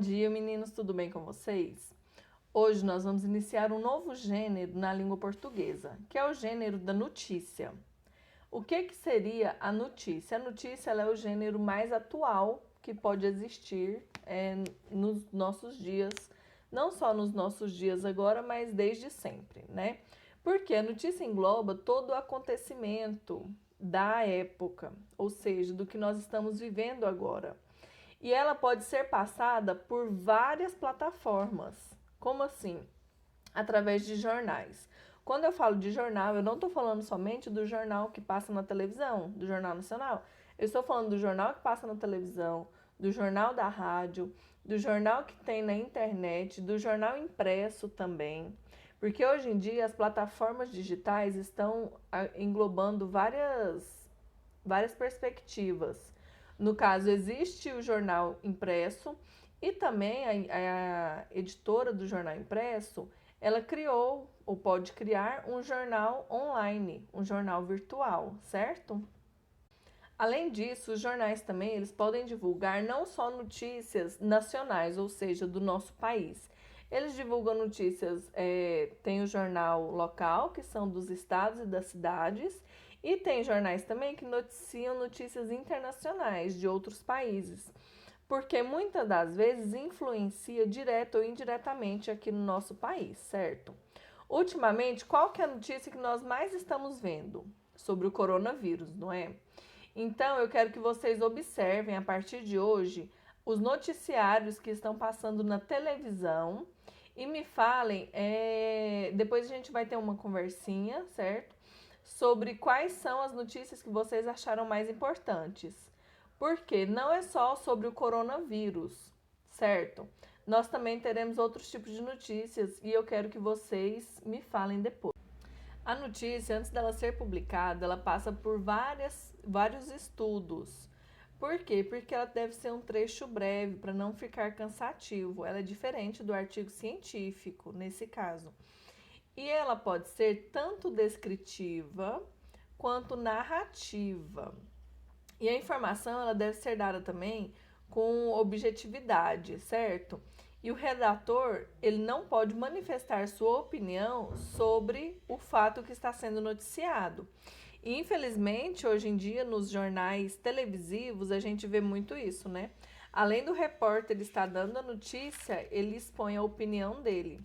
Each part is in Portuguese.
dia, meninos, tudo bem com vocês? Hoje nós vamos iniciar um novo gênero na língua portuguesa, que é o gênero da notícia. O que seria a notícia? A notícia ela é o gênero mais atual que pode existir nos nossos dias, não só nos nossos dias agora, mas desde sempre, né? Porque a notícia engloba todo o acontecimento da época, ou seja, do que nós estamos vivendo agora. E ela pode ser passada por várias plataformas. Como assim? Através de jornais. Quando eu falo de jornal, eu não estou falando somente do jornal que passa na televisão, do Jornal Nacional. Eu estou falando do jornal que passa na televisão, do jornal da rádio, do jornal que tem na internet, do jornal impresso também. Porque hoje em dia as plataformas digitais estão englobando várias perspectivas. No caso, existe o jornal impresso e também a editora do jornal impresso, ela criou ou pode criar um jornal online, um jornal virtual, certo? Além disso, os jornais também eles podem divulgar não só notícias nacionais, ou seja, do nosso país. Eles divulgam notícias, tem o jornal local, que são dos estados e das cidades, e tem jornais também que noticiam notícias internacionais de outros países, porque muitas das vezes influencia direto ou indiretamente aqui no nosso país, certo? Ultimamente, qual que é a notícia que nós mais estamos vendo? Sobre o coronavírus, não é? Então, eu quero que vocês observem a partir de hoje os noticiários que estão passando na televisão e me falem, depois a gente vai ter uma conversinha, certo? Sobre quais são as notícias que vocês acharam mais importantes. Porque não é só sobre o coronavírus, certo? Nós também teremos outros tipos de notícias e eu quero que vocês me falem depois. A notícia, antes dela ser publicada, ela passa por vários estudos. Por quê? Porque ela deve ser um trecho breve para não ficar cansativo. Ela é diferente do artigo científico, nesse caso. E ela pode ser tanto descritiva quanto narrativa. E a informação ela deve ser dada também com objetividade, certo? E o redator, ele não pode manifestar sua opinião sobre o fato que está sendo noticiado. E, infelizmente, hoje em dia, nos jornais televisivos, a gente vê muito isso, né? Além do repórter estar dando a notícia, ele expõe a opinião dele.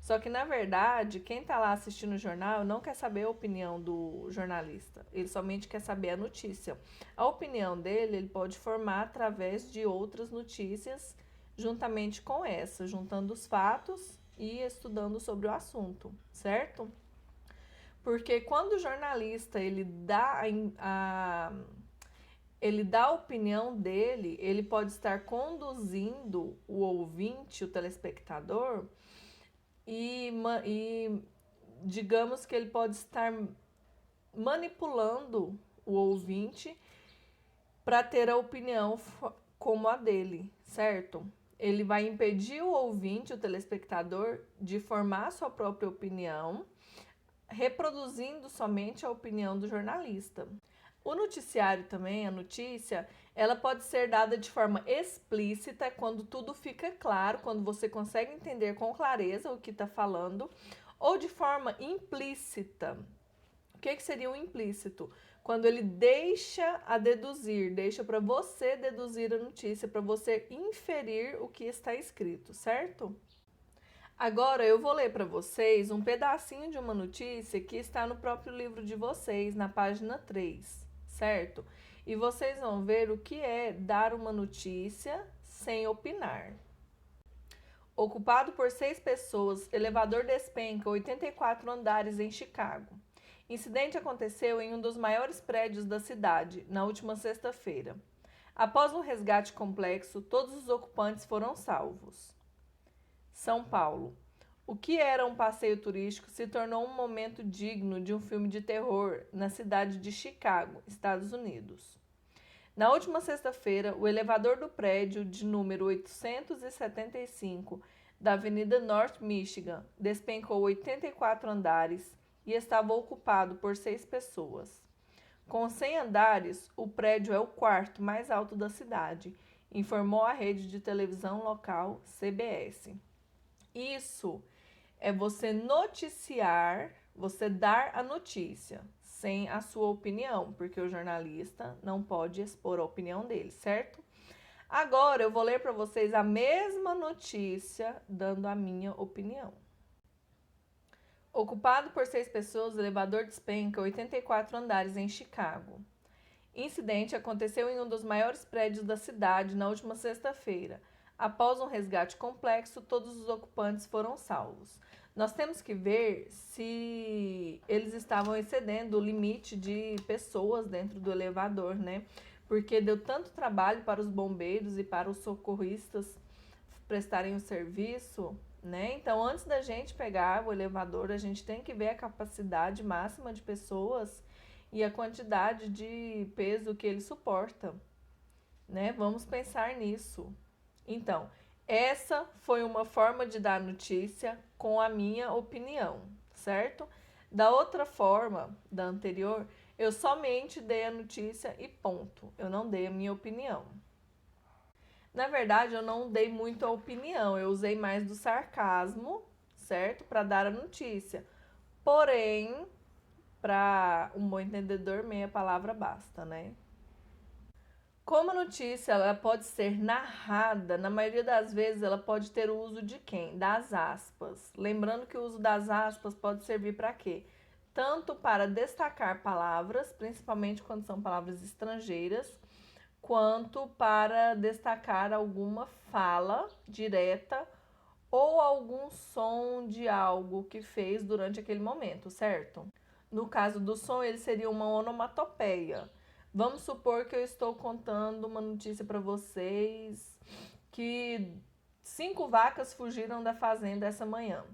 Só que, na verdade, quem está lá assistindo o jornal não quer saber a opinião do jornalista. Ele somente quer saber a notícia. A opinião dele, ele pode formar através de outras notícias, juntamente com essa, juntando os fatos e estudando sobre o assunto, certo? Porque quando o jornalista ele dá a opinião dele, ele pode estar conduzindo o ouvinte, o telespectador, e digamos que ele pode estar manipulando o ouvinte para ter a opinião como a dele, certo? Ele vai impedir o ouvinte, o telespectador, de formar sua própria opinião, reproduzindo somente a opinião do jornalista. O noticiário também, a notícia, ela pode ser dada de forma explícita, quando tudo fica claro, quando você consegue entender com clareza o que está falando, ou de forma implícita. O que seria o implícito? Quando ele deixa para você deduzir a notícia, para você inferir o que está escrito, certo? Agora eu vou ler para vocês um pedacinho de uma notícia que está no próprio livro de vocês, na página 3, certo? E vocês vão ver o que é dar uma notícia sem opinar. Ocupado por 6 pessoas, elevador despenca 84 andares em Chicago. Incidente aconteceu em um dos maiores prédios da cidade, na última sexta-feira. Após um resgate complexo, todos os ocupantes foram salvos. São Paulo. O que era um passeio turístico se tornou um momento digno de um filme de terror na cidade de Chicago, Estados Unidos. Na última sexta-feira, o elevador do prédio de número 875 da Avenida North Michigan despencou 84 andares e estava ocupado por 6 pessoas. Com 100 andares, o prédio é o quarto mais alto da cidade informou a rede de televisão local CBS. Isso é você noticiar, você dar a notícia sem a sua opinião, porque o jornalista não pode expor a opinião dele, certo? Agora eu vou ler para vocês a mesma notícia, dando a minha opinião. Ocupado por 6 pessoas, o elevador despenca 84 andares em Chicago. Incidente aconteceu em um dos maiores prédios da cidade na última sexta-feira. Após um resgate complexo, todos os ocupantes foram salvos. Nós temos que ver se eles estavam excedendo o limite de pessoas dentro do elevador, né? Porque deu tanto trabalho para os bombeiros e para os socorristas prestarem o serviço, né? Então, antes da gente pegar o elevador, a gente tem que ver a capacidade máxima de pessoas e a quantidade de peso que ele suporta, né? Vamos pensar nisso. Então, essa foi uma forma de dar notícia com a minha opinião, certo? Da outra forma, da anterior, eu somente dei a notícia e ponto. Eu não dei a minha opinião. Na verdade, eu não dei muito a opinião, eu usei mais do sarcasmo, certo? Para dar a notícia. Porém, para um bom entendedor, meia palavra basta, né? Como a notícia ela pode ser narrada, na maioria das vezes ela pode ter o uso de quem? Das aspas. Lembrando que o uso das aspas pode servir para quê? Tanto para destacar palavras, principalmente quando são palavras estrangeiras, quanto para destacar alguma fala direta ou algum som de algo que fez durante aquele momento, certo? No caso do som, ele seria uma onomatopeia. Vamos supor que eu estou contando uma notícia para vocês que 5 vacas fugiram da fazenda essa manhã.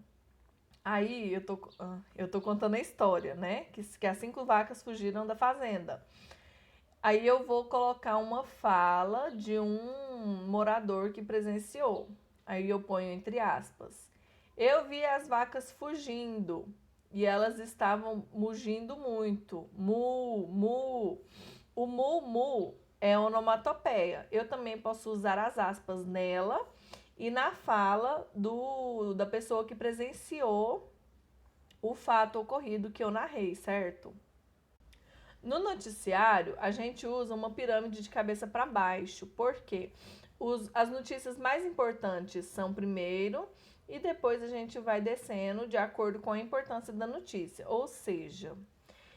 Aí eu tô contando a história, né? Que as 5 vacas fugiram da fazenda. Aí eu vou colocar uma fala de um morador que presenciou. Aí eu ponho entre aspas. Eu vi as vacas fugindo e elas estavam mugindo muito. Mu, mu. O mu, mu é onomatopeia. Eu também posso usar as aspas nela e na fala da pessoa que presenciou o fato ocorrido que eu narrei, certo? No noticiário, a gente usa uma pirâmide de cabeça para baixo, porque as notícias mais importantes são primeiro e depois a gente vai descendo de acordo com a importância da notícia. Ou seja,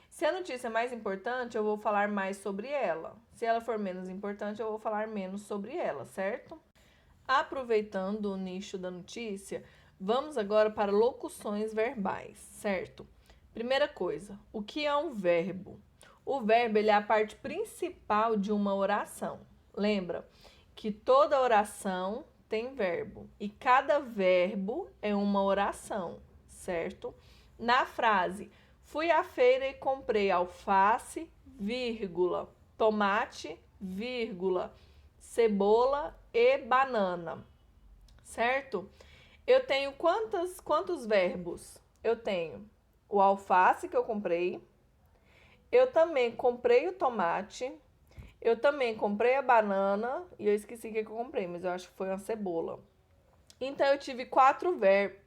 se a notícia é mais importante, eu vou falar mais sobre ela. Se ela for menos importante, eu vou falar menos sobre ela, certo? Aproveitando o nicho da notícia, vamos agora para locuções verbais, certo? Primeira coisa, o que é um verbo? O verbo ele é a parte principal de uma oração. Lembra que toda oração tem verbo e cada verbo é uma oração, certo? Na frase, fui à feira e comprei alface, vírgula, tomate, vírgula, cebola e banana, certo? Eu tenho quantos verbos? Eu tenho o alface que eu comprei, eu também comprei o tomate, eu também comprei a banana e eu esqueci o que eu comprei, mas eu acho que foi uma cebola. Então eu tive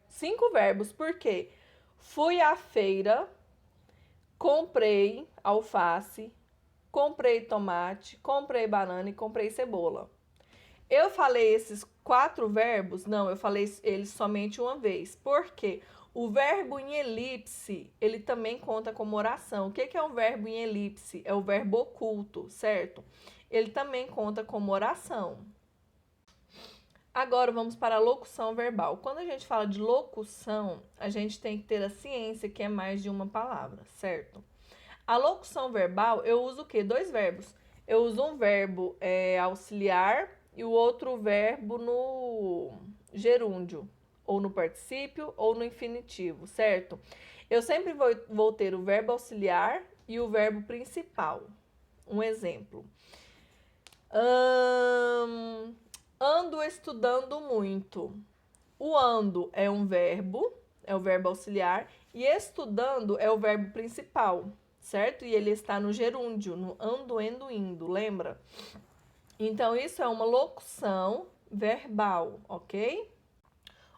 5 verbos, porque fui à feira, comprei alface, comprei tomate, comprei banana e comprei cebola. Eu falei esses 4 verbos? Não, eu falei eles somente uma vez. Por quê? O verbo em elipse, ele também conta como oração. O que é um verbo em elipse? É o verbo oculto, certo? Ele também conta como oração. Agora vamos para a locução verbal. Quando a gente fala de locução, a gente tem que ter a ciência que é mais de uma palavra, certo? A locução verbal, eu uso o quê? 2 verbos. Eu uso um verbo auxiliar e o outro verbo no gerúndio, ou no particípio, ou no infinitivo, certo? Eu sempre vou ter o verbo auxiliar e o verbo principal. Um exemplo. Ando estudando muito. O ando é um verbo, é o verbo auxiliar, e estudando é o verbo principal, certo? E ele está no gerúndio, no ando, endo, indo, lembra? Então, isso é uma locução verbal, ok?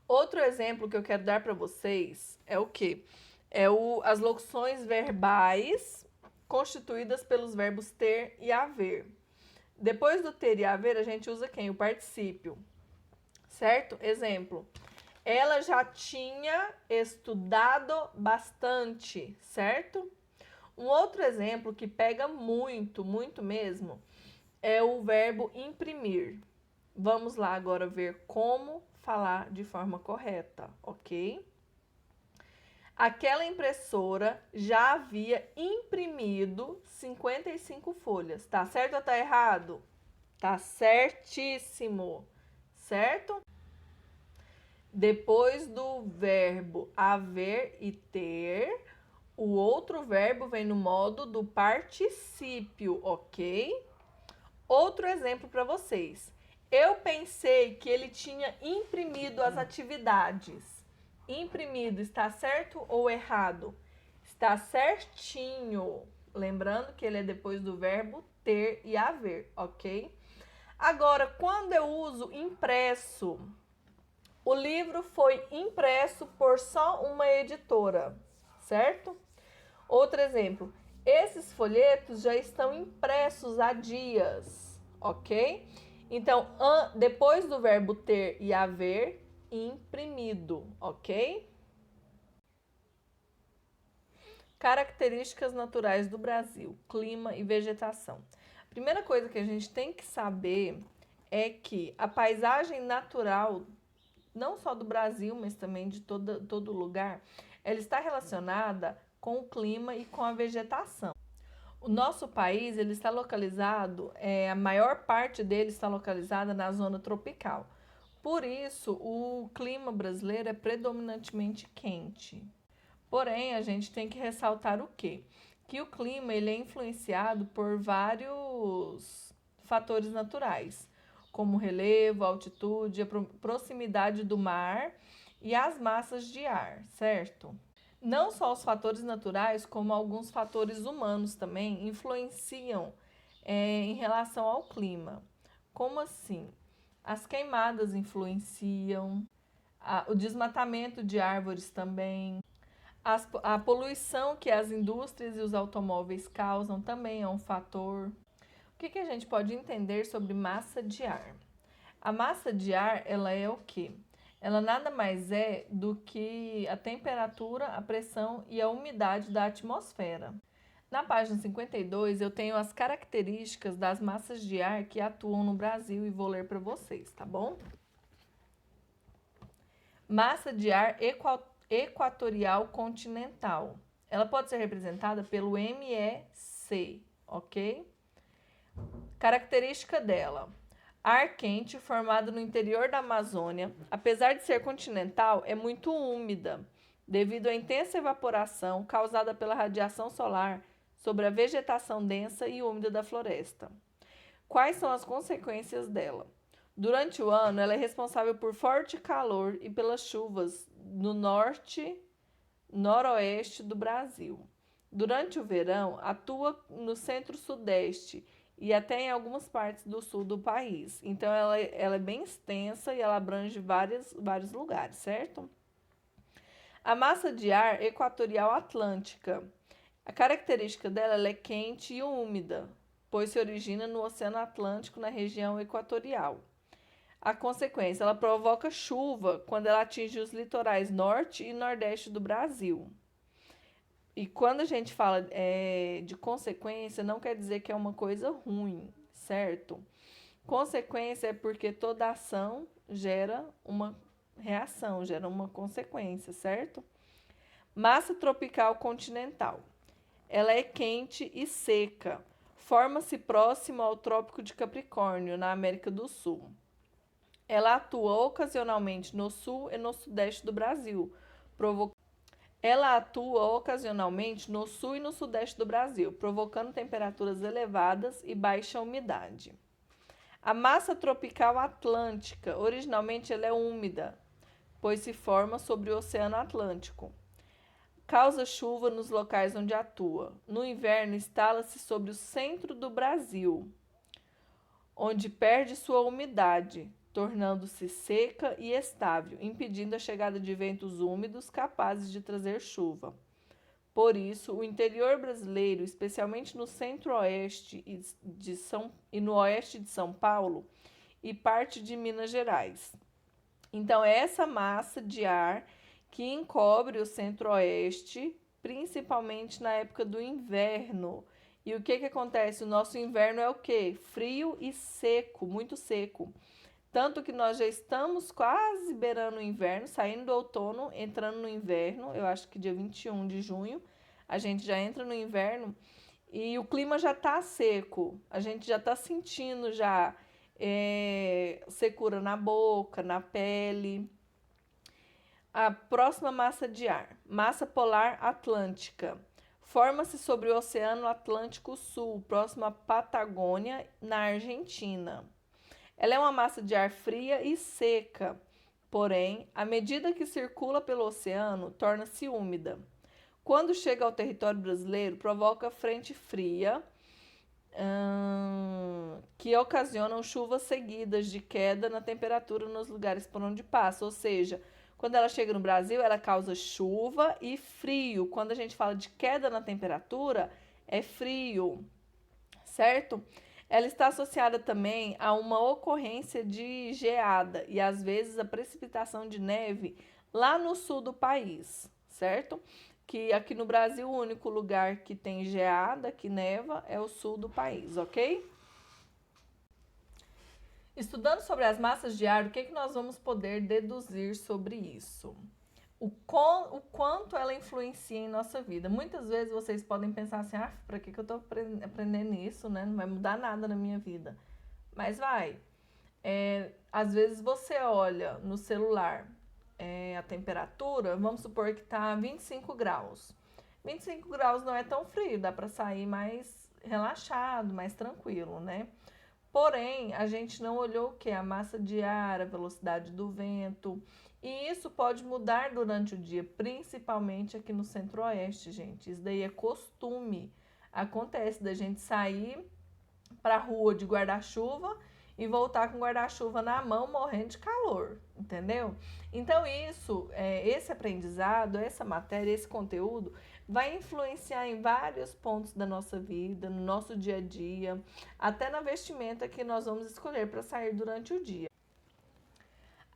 Outro exemplo que eu quero dar para vocês é o quê? As locuções verbais constituídas pelos verbos ter e haver. Depois do ter e haver, a gente usa quem? O particípio, certo? Exemplo. Ela já tinha estudado bastante, certo? Um outro exemplo que pega muito, muito mesmo, é o verbo imprimir. Vamos lá agora ver como falar de forma correta, ok? Aquela impressora já havia imprimido 55 folhas. Tá certo ou tá errado? Tá certíssimo, certo? Depois do verbo haver e ter, o outro verbo vem no modo do particípio, ok? Outro exemplo para vocês. Eu pensei que ele tinha imprimido as atividades. Imprimido está certo ou errado? Está certinho. Lembrando que ele é depois do verbo ter e haver, ok? Agora, quando eu uso impresso, o livro foi impresso por só uma editora, certo? Outro exemplo. Esses folhetos já estão impressos há dias, ok? Então, depois do verbo ter e haver, imprimido, ok? Características naturais do Brasil, clima e vegetação. A primeira coisa que a gente tem que saber é que a paisagem natural, não só do Brasil, mas também de todo lugar, ela está relacionada com o clima e com a vegetação. O nosso país, ele está localizado, a maior parte dele está localizada na zona tropical. Por isso, o clima brasileiro é predominantemente quente. Porém, a gente tem que ressaltar o quê? Que o clima ele é influenciado por vários fatores naturais, como relevo, altitude, a proximidade do mar e as massas de ar, certo? Não só os fatores naturais, como alguns fatores humanos também influenciam em relação ao clima. Como assim? As queimadas influenciam, o desmatamento de árvores também, a poluição que as indústrias e os automóveis causam também é um fator. O que a gente pode entender sobre massa de ar? A massa de ar, ela é o quê? Ela nada mais é do que a temperatura, a pressão e a umidade da atmosfera. Na página 52, eu tenho as características das massas de ar que atuam no Brasil e vou ler para vocês, tá bom? Massa de ar equatorial continental. Ela pode ser representada pelo MEC, ok? Característica dela: ar quente formado no interior da Amazônia, apesar de ser continental, é muito úmida, devido à intensa evaporação causada pela radiação solar sobre a vegetação densa e úmida da floresta. Quais são as consequências dela? Durante o ano, ela é responsável por forte calor e pelas chuvas no norte, noroeste do Brasil. Durante o verão, atua no centro-sudeste e até em algumas partes do sul do país. Então, ela é bem extensa e ela abrange vários lugares, certo? A massa de ar equatorial atlântica. A característica dela ela é quente e úmida, pois se origina no Oceano Atlântico, na região equatorial. A consequência, ela provoca chuva quando ela atinge os litorais norte e nordeste do Brasil. E quando a gente fala de consequência, não quer dizer que é uma coisa ruim, certo? Consequência é porque toda ação gera uma reação, gera uma consequência, certo? Massa tropical continental. Ela é quente e seca. Forma-se próximo ao Trópico de Capricórnio, na América do Sul. Ela atua ocasionalmente no sul e no sudeste do Brasil. Ela atua ocasionalmente no sul e no sudeste do Brasil, provocando temperaturas elevadas e baixa umidade. A massa tropical atlântica, originalmente ela é úmida, pois se forma sobre o Oceano Atlântico. Causa chuva nos locais onde atua. No inverno, instala-se sobre o centro do Brasil. onde perde sua umidade, tornando-se seca e estável, impedindo a chegada de ventos úmidos capazes de trazer chuva. Por isso, o interior brasileiro, especialmente no centro-oeste e no oeste de São Paulo e parte de Minas Gerais. Então, é essa massa de ar que encobre o centro-oeste, principalmente na época do inverno. E o que acontece? O nosso inverno é o quê? Frio e seco, muito seco. Tanto que nós já estamos quase beirando o inverno, saindo do outono, entrando no inverno. Eu acho que dia 21 de junho a gente já entra no inverno e o clima já está seco. A gente já está sentindo já secura na boca, na pele. A próxima massa de ar, massa polar atlântica. Forma-se sobre o Oceano Atlântico Sul, próximo à Patagônia, na Argentina. Ela é uma massa de ar fria e seca, porém, à medida que circula pelo oceano, torna-se úmida. Quando chega ao território brasileiro, provoca frente fria, que ocasionam chuvas seguidas de queda na temperatura nos lugares por onde passa. Ou seja, quando ela chega no Brasil, ela causa chuva e frio. Quando a gente fala de queda na temperatura, é frio, certo? Ela está associada também a uma ocorrência de geada e às vezes a precipitação de neve lá no sul do país, certo? Que aqui no Brasil o único lugar que tem geada, que neva, é o sul do país, ok? Estudando sobre as massas de ar, o que nós vamos poder deduzir sobre isso? O quanto ela influencia em nossa vida. Muitas vezes vocês podem pensar assim, para que eu estou aprendendo isso, né? Não vai mudar nada na minha vida. Mas vai. Às vezes você olha no celular a temperatura, vamos supor que está 25 graus. 25 graus não é tão frio, dá para sair mais relaxado, mais tranquilo, né? Porém, a gente não olhou o que? A massa de ar, a velocidade do vento. E isso pode mudar durante o dia, principalmente aqui no centro-oeste, gente. Isso daí é costume. Acontece da gente sair para a rua de guarda-chuva e voltar com guarda-chuva na mão, morrendo de calor, entendeu? Então, esse aprendizado, essa matéria, esse conteúdo vai influenciar em vários pontos da nossa vida, no nosso dia a dia, até na vestimenta que nós vamos escolher para sair durante o dia.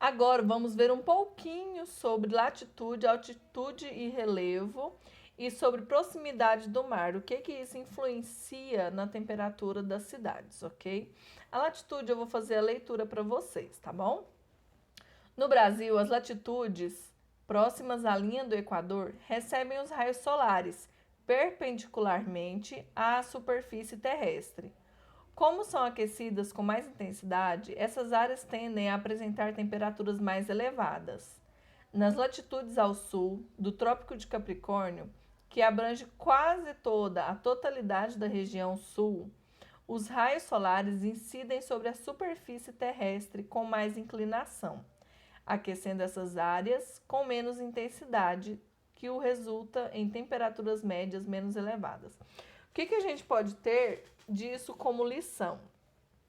Agora vamos ver um pouquinho sobre latitude, altitude e relevo e sobre proximidade do mar, o que isso influencia na temperatura das cidades, ok? A latitude eu vou fazer a leitura para vocês, tá bom? No Brasil, as latitudes próximas à linha do Equador recebem os raios solares perpendicularmente à superfície terrestre. Como são aquecidas com mais intensidade, essas áreas tendem a apresentar temperaturas mais elevadas. Nas latitudes ao sul do Trópico de Capricórnio, que abrange quase toda a totalidade da região sul, os raios solares incidem sobre a superfície terrestre com mais inclinação, aquecendo essas áreas com menos intensidade, que o resulta em temperaturas médias menos elevadas. O que a gente pode ter disso como lição?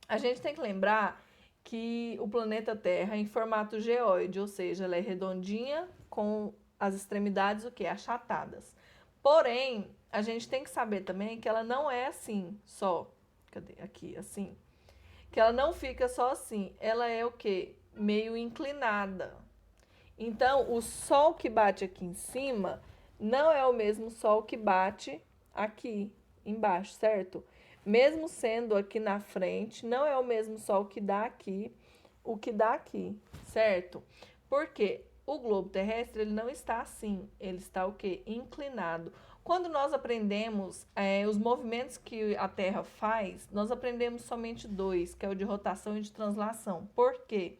A gente tem que lembrar que o planeta Terra é em formato geóide, ou seja, ela é redondinha com as extremidades achatadas. Porém, a gente tem que saber também que ela não é assim só. Cadê? Aqui, assim. Que ela não fica só assim. Ela é o quê? Meio inclinada. Então, o sol que bate aqui em cima não é o mesmo sol que bate aqui embaixo, certo? Mesmo sendo aqui na frente, não é o mesmo sol que dá aqui, o que dá aqui, certo? Porque o globo terrestre ele não está assim, ele está o quê? Inclinado. Quando nós aprendemos os movimentos que a Terra faz, nós aprendemos somente dois, que é o de rotação e de translação. Por quê?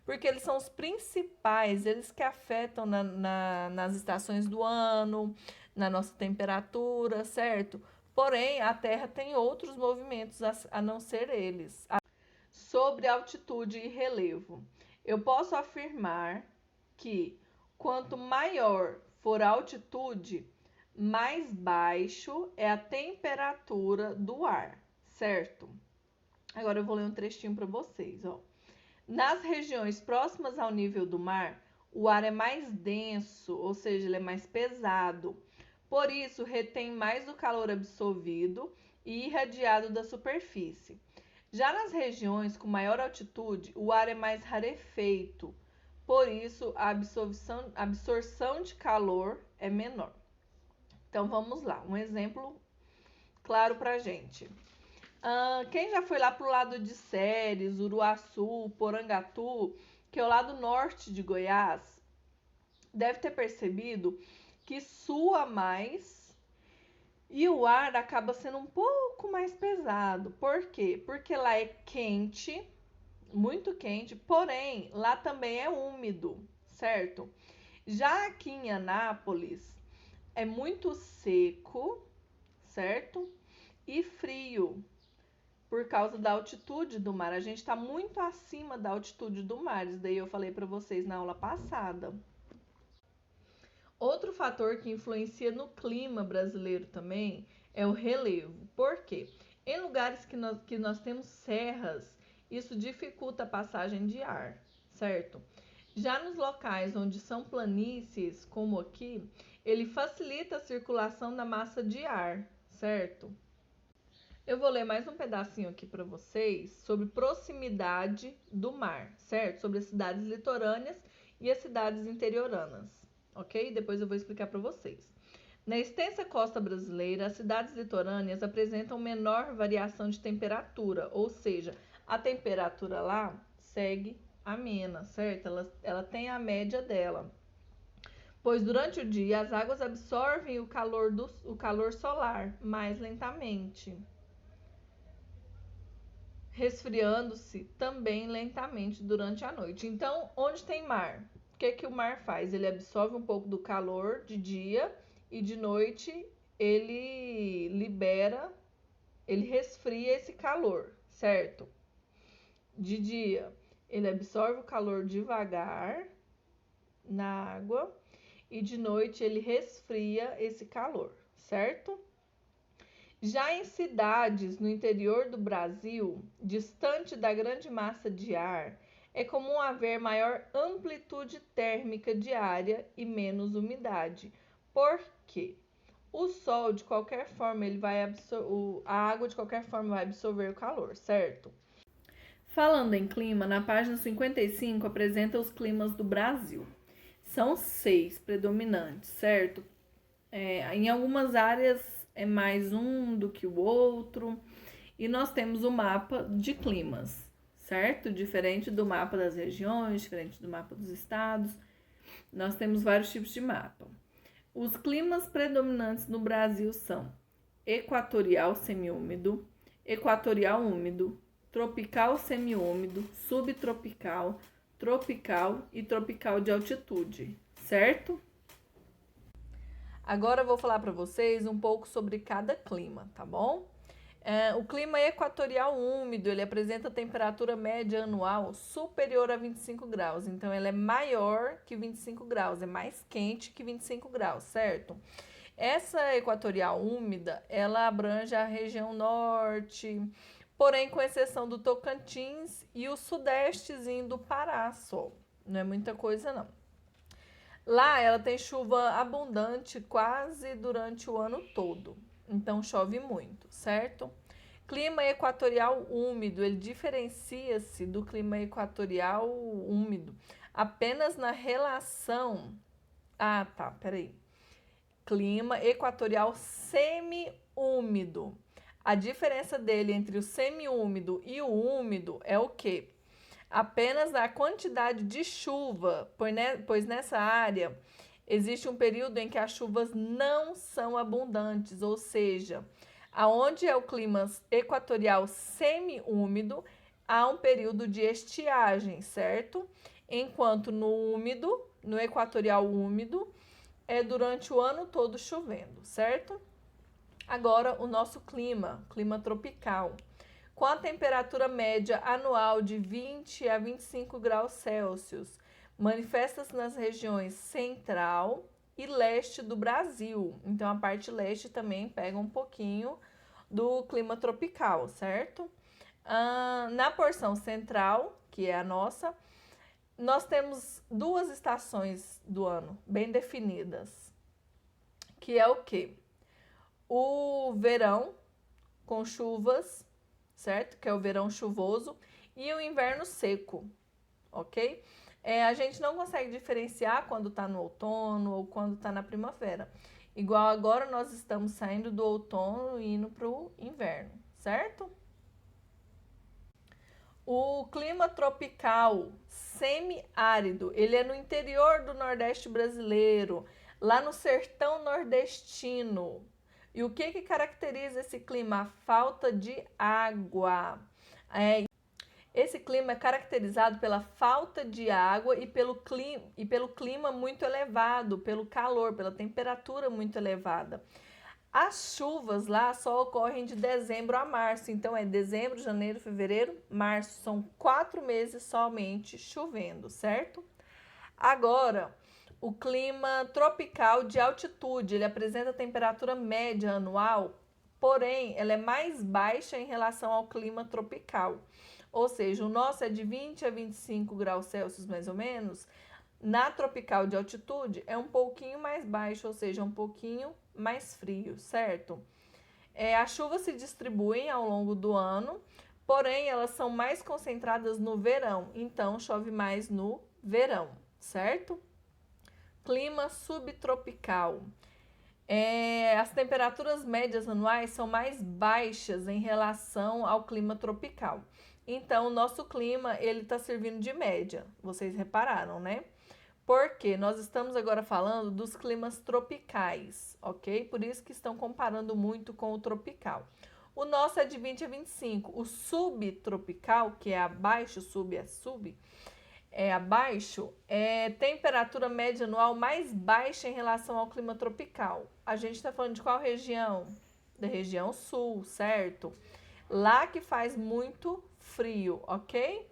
Porque eles são os principais, eles que afetam nas estações do ano, na nossa temperatura, certo? Porém, a Terra tem outros movimentos a não ser eles. Sobre altitude e relevo, eu posso afirmar que quanto maior for a altitude, mais baixo é a temperatura do ar, certo? Agora eu vou ler um trechinho para vocês, ó. Nas regiões próximas ao nível do mar, o ar é mais denso, ou seja, ele é mais pesado. Por isso, retém mais o calor absorvido e irradiado da superfície. Já nas regiões com maior altitude, o ar é mais rarefeito. Por isso, a absorção de calor é menor. Então, vamos lá. Um exemplo claro para a gente. Quem já foi lá pro lado de Ceres, Uruaçu, Porangatu, que é o lado norte de Goiás, deve ter percebido que sua mais e o ar acaba sendo um pouco mais pesado. Por quê? Porque lá é quente, muito quente, porém lá também é úmido, certo? Já aqui em Anápolis é muito seco, certo? E frio, por causa da altitude do mar. A gente está muito acima da altitude do mar. Isso daí eu falei para vocês na aula passada. Outro fator que influencia no clima brasileiro também é o relevo. Por quê? Em lugares que nós temos serras, isso dificulta a passagem de ar, certo? Já nos locais onde são planícies, como aqui, ele facilita a circulação da massa de ar, certo? Eu vou ler mais um pedacinho aqui para vocês sobre proximidade do mar, certo? Sobre as cidades litorâneas e as cidades interioranas, ok? Depois eu vou explicar para vocês. Na extensa costa brasileira, as cidades litorâneas apresentam menor variação de temperatura, ou seja, a temperatura lá segue amena, certo? Ela tem a média dela. Pois durante o dia as águas absorvem o calor solar mais lentamente, resfriando-se também lentamente durante a noite. Então, onde tem mar? O que o mar faz? Ele absorve um pouco do calor de dia e de noite ele libera, ele resfria esse calor, certo? De dia, ele absorve o calor devagar na água e de noite ele resfria esse calor, certo? Já em cidades no interior do Brasil, distante da grande massa de ar, é comum haver maior amplitude térmica diária e menos umidade. Por quê? O sol, de qualquer forma, a água de qualquer forma vai absorver o calor, certo? Falando em clima, na página 55 apresenta os climas do Brasil. São 6 predominantes, certo? Em algumas áreas é mais um do que o outro. E nós temos o mapa de climas, certo? Diferente do mapa das regiões, diferente do mapa dos estados. Nós temos vários tipos de mapa. Os climas predominantes no Brasil são equatorial semiúmido, equatorial úmido, tropical semiúmido, subtropical, tropical e tropical de altitude, certo? Agora eu vou falar para vocês um pouco sobre cada clima, tá bom? O clima equatorial úmido, ele apresenta temperatura média anual superior a 25 graus. Então, ele é maior que 25 graus, é mais quente que 25 graus, certo? Essa equatorial úmida, ela abrange a região norte, porém com exceção do Tocantins e o sudestezinho do Pará só. Não é muita coisa, não. Lá ela tem chuva abundante quase durante o ano todo, então chove muito, certo? Clima equatorial úmido, ele diferencia-se do clima equatorial úmido apenas na relação. Ah, tá, peraí. Clima equatorial semi-úmido. A diferença dele entre o semi-úmido e o úmido é o quê? Apenas a quantidade de chuva, pois nessa área existe um período em que as chuvas não são abundantes, ou seja, aonde é o clima equatorial semi-úmido, há um período de estiagem, certo? Enquanto no equatorial úmido, é durante o ano todo chovendo, certo? Agora o nosso clima tropical, com a temperatura média anual de 20 a 25 graus Celsius, manifesta-se nas regiões central e leste do Brasil. Então, a parte leste também pega um pouquinho do clima tropical, certo? Na porção central, que é a nossa, nós temos duas estações do ano bem definidas, que é o quê? O verão com chuvas, certo? Que é o verão chuvoso, e o inverno seco, ok? A gente não consegue diferenciar quando está no outono ou quando está na primavera. Igual agora nós estamos saindo do outono e indo para o inverno, certo? O clima tropical semiárido, ele é no interior do Nordeste brasileiro, lá no sertão nordestino. E o que caracteriza esse clima? A falta de água. Esse clima é caracterizado pela falta de água e pelo clima muito elevado, pelo calor, pela temperatura muito elevada. As chuvas lá só ocorrem de dezembro a março, então é dezembro, janeiro, fevereiro, março. São 4 meses somente chovendo, certo? Agora, o clima tropical de altitude, ele apresenta temperatura média anual, porém, ela é mais baixa em relação ao clima tropical. Ou seja, o nosso é de 20 a 25 graus Celsius, mais ou menos. Na tropical de altitude, é um pouquinho mais baixo, ou seja, um pouquinho mais frio, certo? As chuvas se distribuem ao longo do ano, porém, elas são mais concentradas no verão, então chove mais no verão, certo? Clima subtropical. As temperaturas médias anuais são mais baixas em relação ao clima tropical. Então, o nosso clima, ele está servindo de média. Vocês repararam, né? Porque nós estamos agora falando dos climas tropicais, ok? Por isso que estão comparando muito com o tropical. O nosso é de 20 a 25. O subtropical, que é abaixo, abaixo, é temperatura média anual mais baixa em relação ao clima tropical. A gente está falando de qual região? Da região sul, certo? Lá que faz muito frio, ok?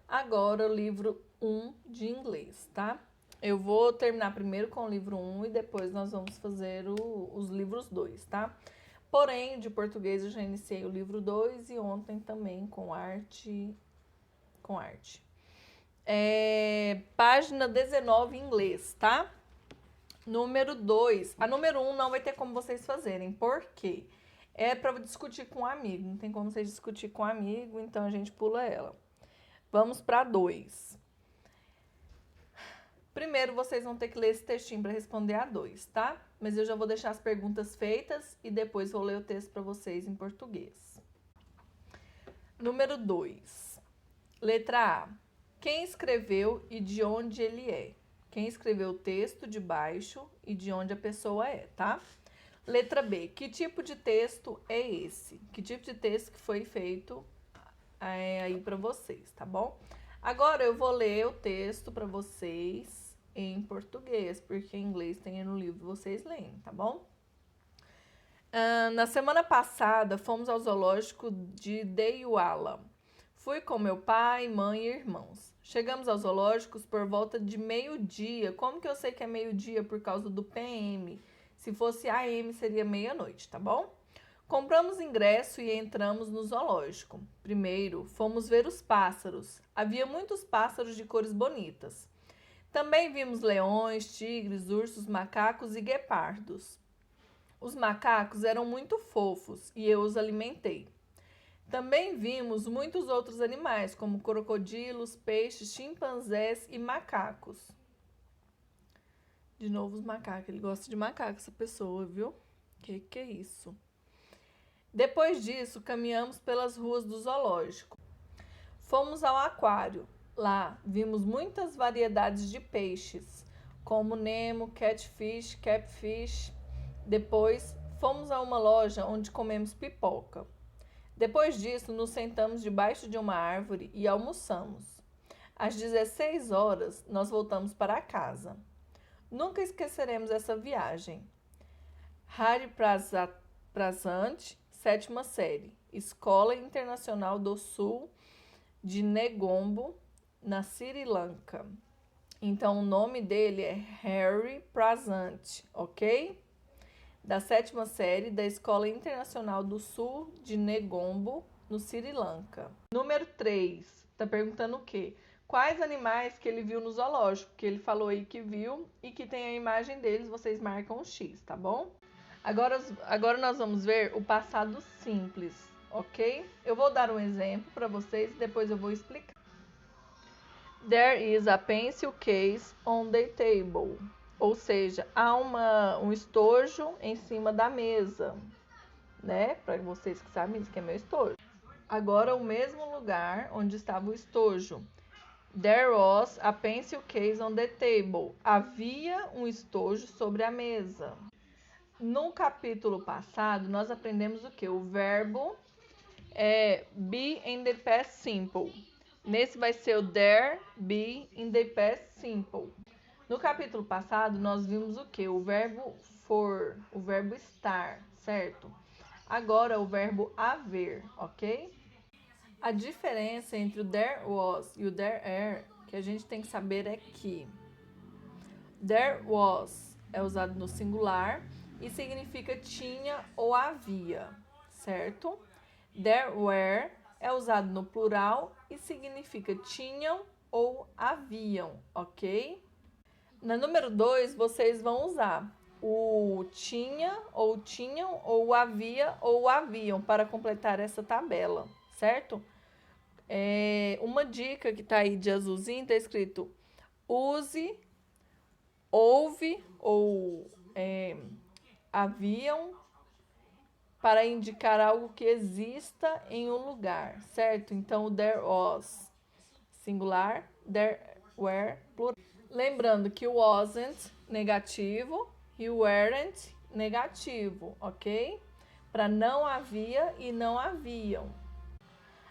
Agora o livro 1 de inglês, tá? Eu vou terminar primeiro com o livro 1 e depois nós vamos fazer os livros 2, tá? Porém, de português eu já iniciei o livro 2 e ontem também com arte. Página 19 em inglês, tá? Número 2. A número 1 não vai ter como vocês fazerem. Por quê? É para discutir com um amigo. Não tem como vocês discutir com um amigo, então a gente pula ela. Vamos para 2. Primeiro, vocês vão ter que ler esse textinho para responder a 2, tá? Mas eu já vou deixar as perguntas feitas e depois vou ler o texto para vocês em português. Número 2. Letra A. Quem escreveu e de onde ele é? Quem escreveu o texto de baixo e de onde a pessoa é, tá? Letra B. Que tipo de texto é esse? Que tipo de texto que foi feito aí para vocês, tá bom? Agora eu vou ler o texto para vocês em português, porque em inglês tem no livro, vocês leem, tá bom? Na semana passada, fomos ao zoológico de Deiuala. Fui com meu pai, mãe e irmãos. Chegamos ao zoológico por volta de meio-dia. Como que eu sei que é meio-dia? Por causa do PM. Se fosse AM, seria meia-noite, tá bom? Compramos ingresso e entramos no zoológico. Primeiro, fomos ver os pássaros. Havia muitos pássaros de cores bonitas. Também vimos leões, tigres, ursos, macacos e guepardos. Os macacos eram muito fofos e eu os alimentei. Também vimos muitos outros animais, como crocodilos, peixes, chimpanzés e macacos. De novo os macacos. Ele gosta de macaco, essa pessoa, viu? Que é isso? Depois disso, caminhamos pelas ruas do zoológico. Fomos ao aquário. Lá, vimos muitas variedades de peixes, como Nemo, Catfish, Capfish. Depois, fomos a uma loja onde comemos pipoca. Depois disso, nos sentamos debaixo de uma árvore e almoçamos. Às 16 horas, nós voltamos para casa. Nunca esqueceremos essa viagem. Hari Prasad, 7ª série, Escola Internacional do Sul de Negombo, na Sri Lanka. Então, o nome dele é Hari Prasad, ok? Da 7ª série da Escola Internacional do Sul de Negombo, no Sri Lanka. Número 3, está perguntando o quê? Quais animais que ele viu no zoológico? Que ele falou aí que viu e que tem a imagem deles, vocês marcam o X, tá bom? Agora nós vamos ver o passado simples, ok? Eu vou dar um exemplo para vocês e depois eu vou explicar. There is a pencil case on the table. Ou seja, há um estojo em cima da mesa, né? Para vocês que sabem, isso que é meu estojo. Agora, o mesmo lugar onde estava o estojo. There was a pencil case on the table. Havia um estojo sobre a mesa. No capítulo passado, nós aprendemos o que? O verbo be in the past simple. Nesse vai ser o there, be in the past simple. No capítulo passado, nós vimos o que? O verbo for, o verbo estar, certo? Agora, o verbo haver, ok? A diferença entre o there was e o there are, que a gente tem que saber é que there was é usado no singular e significa tinha ou havia, certo? There were é usado no plural e significa tinham ou haviam, ok? Na número 2, vocês vão usar o tinha ou tinham ou havia ou haviam para completar essa tabela, certo? Uma dica que tá aí de azulzinho, tá escrito use, houve ou haviam para indicar algo que exista em um lugar, certo? Então, o there was, singular, there were, plural. Lembrando que o wasn't, negativo, e o weren't, negativo, ok? Para não havia e não haviam.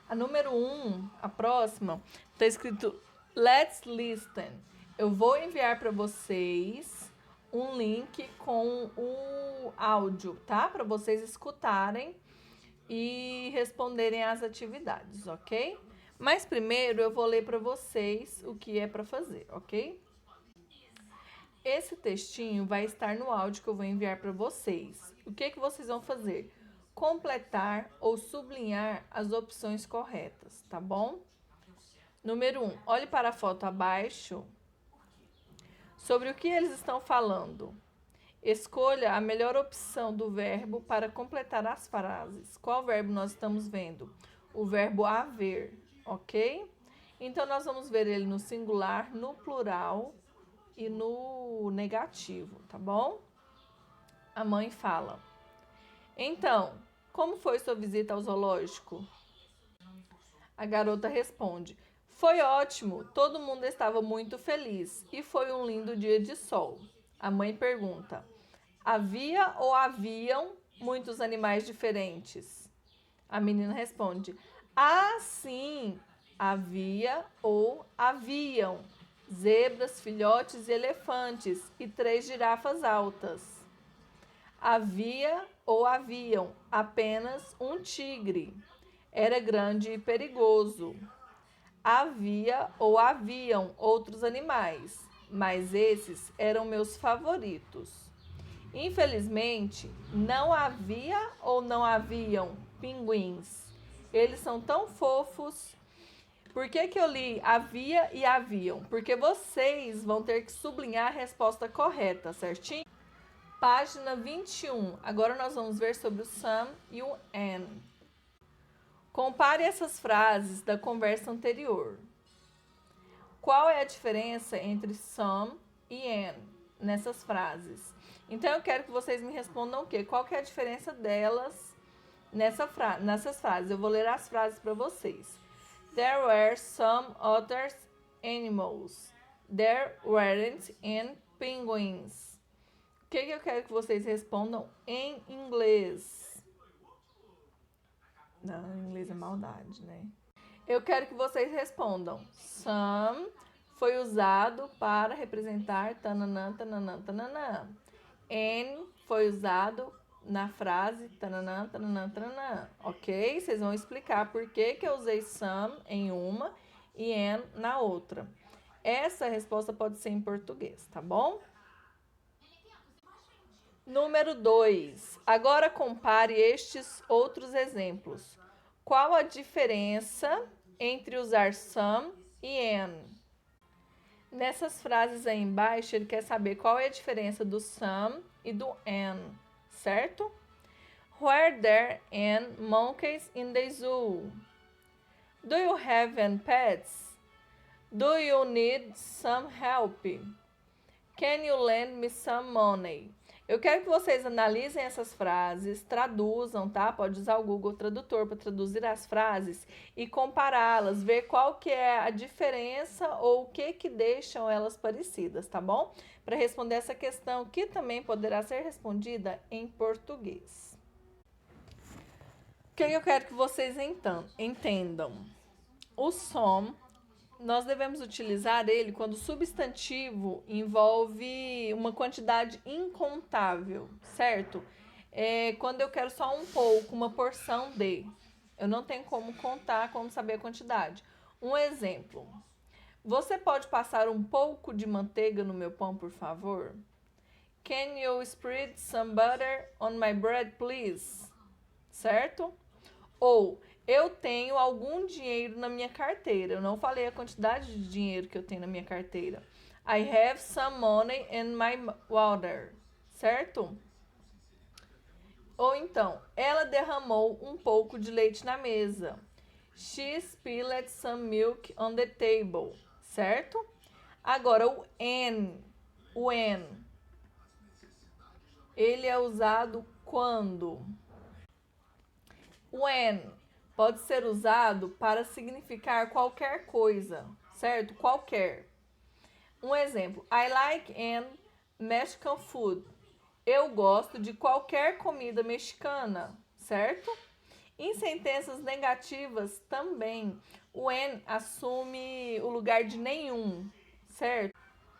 A número 1, a próxima, está escrito Let's listen. Eu vou enviar para vocês um link com o áudio, tá? Para vocês escutarem e responderem às atividades, ok? Mas primeiro eu vou ler para vocês o que é para fazer, ok? Esse textinho vai estar no áudio que eu vou enviar para vocês. O que vocês vão fazer? Completar ou sublinhar as opções corretas, tá bom? Número 1, olhe para a foto abaixo. Sobre o que eles estão falando? Escolha a melhor opção do verbo para completar as frases. Qual verbo nós estamos vendo? O verbo haver, ok? Então, nós vamos ver ele no singular, no plural e no negativo, tá bom? A mãe fala: Então, como foi sua visita ao zoológico? A garota responde: Foi ótimo, todo mundo estava muito feliz e foi um lindo dia de sol. A mãe pergunta: Havia ou haviam muitos animais diferentes? A menina responde: Ah, sim, havia ou haviam zebras, filhotes e elefantes e 3 girafas altas. Havia ou haviam apenas um tigre. Era grande e perigoso. Havia ou haviam outros animais, mas esses eram meus favoritos. Infelizmente, não havia ou não haviam pinguins. Eles são tão fofos. Por que eu li havia e haviam? Porque vocês vão ter que sublinhar a resposta correta, certinho? Página 21. Agora nós vamos ver sobre o some e o an. Compare essas frases da conversa anterior. Qual é a diferença entre some e an nessas frases? Então, eu quero que vocês me respondam o quê? Qual que é a diferença delas nessas frases? Eu vou ler as frases para vocês. There were some other animals. There weren't any penguins. O que eu quero que vocês respondam em inglês? Não, em inglês é maldade, né? Eu quero que vocês respondam. Some foi usado para representar tananã, tananã, tananã. N foi usado na frase tananã, tananã, tananã. Ok? Vocês vão explicar por que eu usei some em uma e N na outra. Essa resposta pode ser em português, tá bom? Número 2. Agora compare estes outros exemplos. Qual a diferença entre usar some e an? Nessas frases aí embaixo, ele quer saber qual é a diferença do some e do an, certo? Were there any monkeys in the zoo? Do you have any pets? Do you need some help? Can you lend me some money? Eu quero que vocês analisem essas frases, traduzam, tá? Pode usar o Google Tradutor para traduzir as frases e compará-las, ver qual que é a diferença ou o que deixam elas parecidas, tá bom? Para responder essa questão, que também poderá ser respondida em português. O que eu quero que vocês entendam? O some, nós devemos utilizar ele quando o substantivo envolve uma quantidade incontável, certo? Quando eu quero só um pouco, uma porção de. Eu não tenho como contar, como saber a quantidade. Um exemplo. Você pode passar um pouco de manteiga no meu pão, por favor? Can you spread some butter on my bread, please? Certo? Ou, eu tenho algum dinheiro na minha carteira. Eu não falei a quantidade de dinheiro que eu tenho na minha carteira. I have some money in my wallet. Certo? Ou então, ela derramou um pouco de leite na mesa. She spilled some milk on the table. Certo? Agora, o an, ele é usado quando? O an pode ser usado para significar qualquer coisa, certo? Qualquer. Um exemplo, I like an Mexican food. Eu gosto de qualquer comida mexicana, certo? Em sentenças negativas também, o an assume o lugar de nenhum, certo?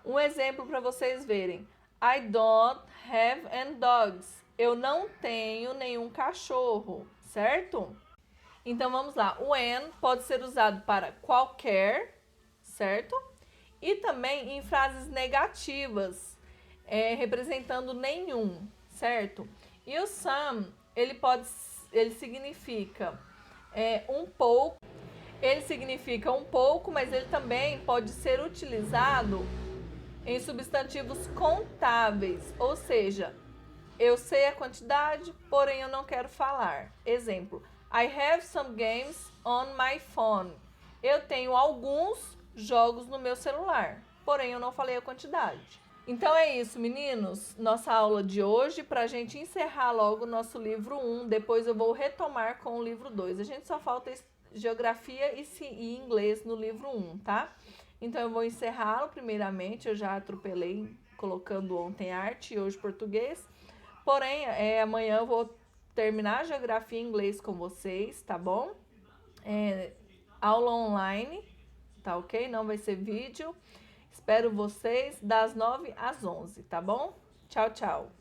Um exemplo para vocês verem. I don't have any dogs. Eu não tenho nenhum cachorro, certo? Então, vamos lá. O an pode ser usado para qualquer, certo? E também em frases negativas, representando nenhum, certo? E o some, ele significa um pouco. Ele significa um pouco, mas ele também pode ser utilizado em substantivos contáveis, ou seja, eu sei a quantidade, porém eu não quero falar. Exemplo, I have some games on my phone. Eu tenho alguns jogos no meu celular, porém eu não falei a quantidade. Então é isso, meninos. Nossa aula de hoje, para a gente encerrar logo o nosso livro 1. Depois eu vou retomar com o livro 2. A gente só falta geografia e inglês no livro 1, tá? Então eu vou encerrá-lo primeiramente. Eu já atropelei colocando ontem arte e hoje português. Porém, amanhã eu vou terminar a geografia e inglês com vocês, tá bom? Aula online, tá ok? Não vai ser vídeo. Espero vocês das 9 às 11, tá bom? Tchau, tchau.